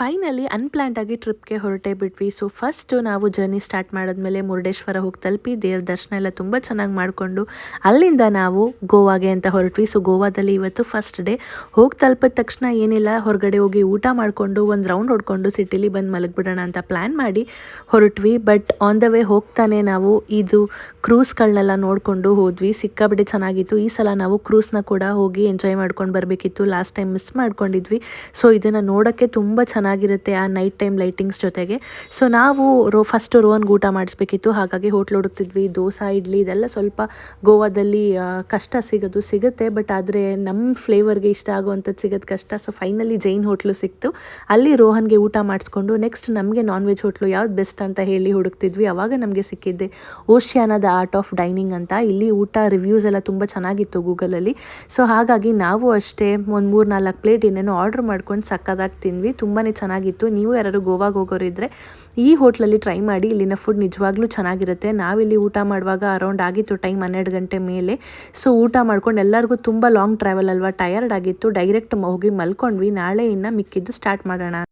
Finally unplanned ಆಗಿ ಟ್ರಿಪ್‌ಗೆ ಹೊರಟೇ ಬಿಟ್ವಿ. ಸೊ ಫಸ್ಟು ನಾವು ಜರ್ನಿ ಸ್ಟಾರ್ಟ್ ಮಾಡಿದ್ಮೇಲೆ ಮುರುಡೇಶ್ವರ ಹೋಗಿ ತಲುಪಿ ದೇವ್ರ ದರ್ಶನ ಎಲ್ಲ ತುಂಬ ಚೆನ್ನಾಗಿ ಮಾಡಿಕೊಂಡು ಅಲ್ಲಿಂದ ನಾವು ಗೋವಾಗೆ ಅಂತ ಹೊರಟ್ವಿ. ಸೊ ಗೋವಾದಲ್ಲಿ ಇವತ್ತು ಫಸ್ಟ್ ಡೇ. ಹೋಗಿ ತಲುಪಿದ ತಕ್ಷಣ ಏನಿಲ್ಲ, ಹೊರಗಡೆ ಹೋಗಿ ಊಟ ಮಾಡಿಕೊಂಡು ಒಂದು ರೌಂಡ್ ಹೊಡ್ಕೊಂಡು ಸಿಟಿಲಿ ಬಂದು ಮಲಗಿಬಿಡೋಣ ಅಂತ ಪ್ಲ್ಯಾನ್ ಮಾಡಿ ಹೊರಟ್ವಿ. ಬಟ್ ಆನ್ ದ ವೇ ಹೋಗ್ತಾನೆ ನಾವು ಇದು ಕ್ರೂಸ್ಗಳನ್ನೆಲ್ಲ ನೋಡಿಕೊಂಡು ಹೋದ್ವಿ. ಸಿಕ್ಕಾಬಿಟ್ಟೆ ಚೆನ್ನಾಗಿತ್ತು. ಈ ಸಲ ನಾವು ಕ್ರೂಸ್ನ ಕೂಡ ಹೋಗಿ ಎಂಜಾಯ್ ಮಾಡ್ಕೊಂಡು ಬರಬೇಕಿತ್ತು. ಲಾಸ್ಟ್ ಟೈಮ್ ಮಿಸ್ ಮಾಡ್ಕೊಂಡಿದ್ವಿ. ಸೊ ಇದನ್ನು ನೋಡೋಕ್ಕೆ ತುಂಬ ಚೆನ್ನಾಗಿರುತ್ತೆ ಆ ನೈಟ್ ಟೈಮ್ ಲೈಟಿಂಗ್ಸ್ ಜೊತೆಗೆ. ಸೊ ನಾವು ಫಸ್ಟು ರೋಹನ್ಗೆ ಊಟ ಮಾಡಿಸ್ಬೇಕಿತ್ತು. ಹಾಗಾಗಿ ಹೋಟ್ಲ್ ಹುಡುಕ್ತಿದ್ವಿ. ದೋಸೆ, ಇಡ್ಲಿ ಇದೆಲ್ಲ ಸ್ವಲ್ಪ ಗೋವಾದಲ್ಲಿ ಕಷ್ಟ ಸಿಗುತ್ತೆ. ಬಟ್ ಆದರೆ ನಮ್ಮ ಫ್ಲೇವರ್ಗೆ ಇಷ್ಟ ಆಗುವಂಥದ್ದು ಸಿಗೋದು ಕಷ್ಟ. ಸೊ ಫೈನಲಿ ಜೈನ್ ಹೋಟ್ಲು ಸಿಕ್ತು. ಅಲ್ಲಿ ರೋಹನ್ಗೆ ಊಟ ಮಾಡಿಸ್ಕೊಂಡು ನೆಕ್ಸ್ಟ್ ನಮಗೆ ನಾನ್ ವೆಜ್ ಹೋಟ್ಲು ಯಾವ್ದು ಬೆಸ್ಟ್ ಅಂತ ಹೇಳಿ ಹುಡುಕ್ತಿದ್ವಿ. ಆವಾಗ ನಮಗೆ ಸಿಕ್ಕಿದ್ದೆ ಓಷಿಯಾನ ದ ಆರ್ಟ್ ಆಫ್ ಡೈನಿಂಗ್ ಅಂತ. ಇಲ್ಲಿ ಊಟ ರಿವ್ಯೂಸ್ ಎಲ್ಲ ತುಂಬ ಚೆನ್ನಾಗಿತ್ತು ಗೂಗಲಲ್ಲಿ. ಸೊ ಹಾಗಾಗಿ ನಾವು ಅಷ್ಟೇ ಒಂದು 3-4 ಪ್ಲೇಟ್ ಏನೇನೋ ಆರ್ಡ್ರ್ ಮಾಡ್ಕೊಂಡು ಸಕ್ಕದಾಗಿ ತಿಂದ್ವಿ. ತುಂಬಾ ಚೆನ್ನಾಗಿತ್ತು. ನೀವು ಯಾರಾದ್ರು ಗೋವಾಗೆ ಹೋಗೋರಿದ್ದರೆ ಈ ಹೋಟ್ಲಲ್ಲಿ ಟ್ರೈ ಮಾಡಿ. ಇಲ್ಲಿನ ಫುಡ್ ನಿಜವಾಗ್ಲೂ ಚೆನ್ನಾಗಿರುತ್ತೆ. ನಾವಿಲ್ಲಿ ಊಟ ಮಾಡುವಾಗ ಅರೌಂಡ್ ಆಗಿತ್ತು ಟೈಮ್ 12 ಗಂಟೆ ಮೇಲೆ. ಸೊ ಊಟ ಮಾಡ್ಕೊಂಡು ಎಲ್ಲರಿಗೂ ತುಂಬ ಲಾಂಗ್ ಟ್ರಾವೆಲ್ ಅಲ್ವಾ, ಟಯರ್ಡ್ ಆಗಿತ್ತು. ಡೈರೆಕ್ಟ್ ಹೋಗಿ ಮಲ್ಕೊಂಡ್ವಿ. ನಾಳೆ ಇನ್ನು ಮಿಕ್ಕಿದ್ದು ಸ್ಟಾರ್ಟ್ ಮಾಡೋಣ.